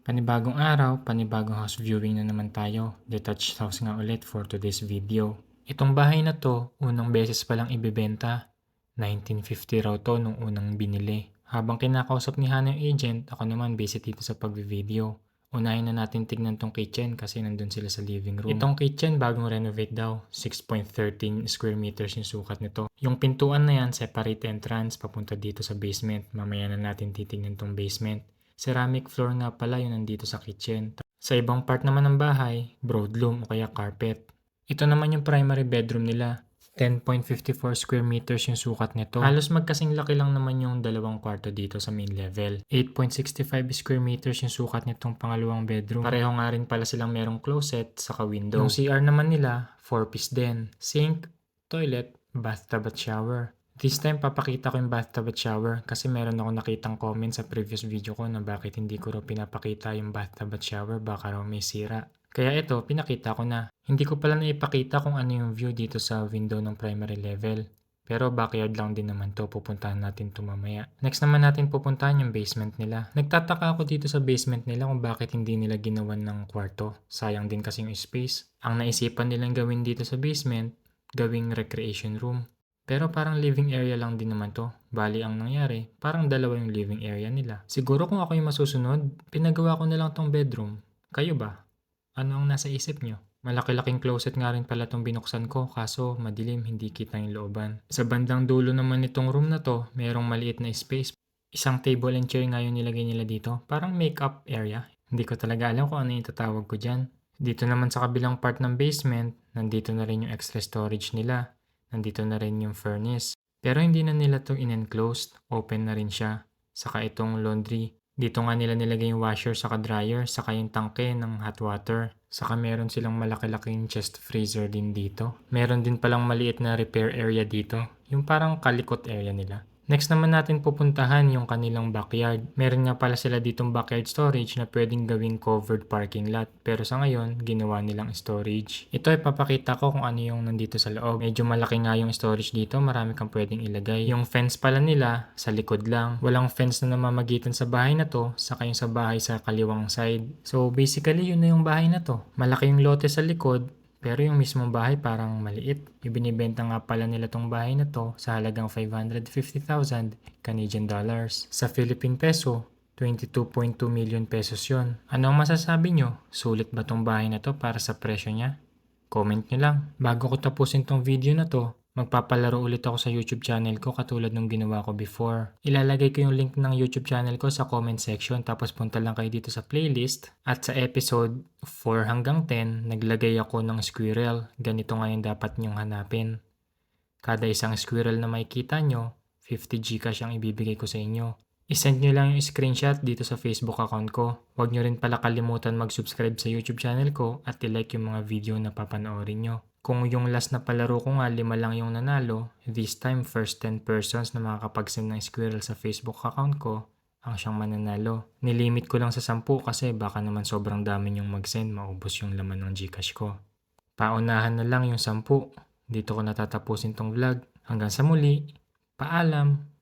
Panibagong araw, panibagong house viewing na naman tayo. Detached house nga ulit for today's video. Itong bahay na to, unang beses palang ibebenta. 1950 raw to nung unang binili. Habang kinakausap ni Hana yung agent, ako naman busy dito sa pag-video. Unahin na natin tignan tong kitchen kasi nandun sila sa living room. Itong kitchen bagong renovate daw. 6.13 square meters yung sukat nito. Yung pintuan na yan, separate entrance papunta dito sa basement. Mamaya na natin titignan tong basement. Ceramic floor nga pala yung nandito sa kitchen. Sa ibang part naman ng bahay, broadloom o kaya carpet. Ito naman yung primary bedroom nila. 10.54 square meters yung sukat nito. Halos magkasing laki lang naman yung dalawang kwarto dito sa main level. 8.65 square meters yung sukat nitong pangalawang bedroom. Pareho nga rin pala silang merong closet saka window. Yung CR naman nila, 4-piece din. Sink, toilet, bathtub at shower. This time papakita ko yung bathtub at shower kasi meron ako nakitang comment sa previous video ko na bakit hindi ko raw pinapakita yung bathtub at shower, baka raw may sira. Kaya ito, pinakita ko na. Hindi ko pala naipakita kung ano yung view dito sa window ng primary level. Pero backyard lang din naman to, pupuntahan natin to mamaya. Next naman natin pupuntahan yung basement nila. Nagtataka ako dito sa basement nila kung bakit hindi nila ginawan ng kwarto. Sayang din kasi yung space. Ang naisipan nilang gawin dito sa basement, gawing recreation room. Pero parang living area lang din naman to. Bali ang nangyari, parang dalawa yung living area nila. Siguro kung ako yung masusunod, pinagawa ko na lang tong bedroom. Kayo ba? Ano ang nasa isip nyo? Malaki-laking closet nga rin pala tong binuksan ko kaso madilim hindi kita yung looban. Sa bandang dulo naman nitong room na to, merong maliit na space. Isang table and chair nga yung nilagay nila dito. Parang makeup area. Hindi ko talaga alam kung ano yung tatawag ko dyan. Dito naman sa kabilang part ng basement, nandito na rin yung extra storage nila. Nandito na rin yung furnace. Pero hindi na nila to in-enclosed. Open na rin siya. Saka itong laundry. Dito nga nila nilagay yung washer saka dryer. Saka yung tangke ng hot water. Saka meron silang malaki-laking chest freezer din dito. Meron din palang maliit na repair area dito. Yung parang kalikot area nila. Next naman natin pupuntahan yung kanilang backyard. Meron nga pala sila ditong backyard storage na pwedeng gawing covered parking lot. Pero sa ngayon, ginawa nilang storage. Ito ay papakita ko kung ano yung nandito sa loob. Medyo malaki nga yung storage dito. Marami kang pwedeng ilagay. Yung fence pala nila, sa likod lang. Walang fence na namamagitan sa bahay na to. Saka yung sa bahay sa kaliwang side. So basically, yun na yung bahay na to. Malaki yung lote sa likod. Pero yung mismong bahay parang maliit. Ibinibenta nga pala nila tong bahay na to sa halagang 550,000 Canadian dollars. Sa Philippine peso, 22.2 million pesos yon. Ano ang masasabi nyo? Sulit ba tong bahay na to para sa presyo niya? Comment nyo lang. Bago ko tapusin tong video na to, magpapalaro ulit ako sa YouTube channel ko katulad ng ginawa ko before. Ilalagay ko yung link ng YouTube channel ko sa comment section tapos punta lang kayo dito sa playlist. At sa episode 4 hanggang 10, naglagay ako ng squirrel. Ganito nga yung dapat nyong hanapin. Kada isang squirrel na makikita nyo, 50 Gcash ang ibibigay ko sa inyo. I-send nyo lang yung screenshot dito sa Facebook account ko. Huwag nyo rin pala kalimutan mag-subscribe sa YouTube channel ko at i-like yung mga video na papanoorin nyo. Kung yung last na palaro ko nga 5 lang yung nanalo, this time first 10 persons na makakapag-send ng squirrel sa Facebook account ko ang siyang mananalo. Nilimit ko lang sa 10 kasi baka naman sobrang dami yung mag-send, maubos yung laman ng Gcash ko. Paunahan na lang yung 10. Dito ko natatapusin tong vlog. Hanggang sa muli, paalam!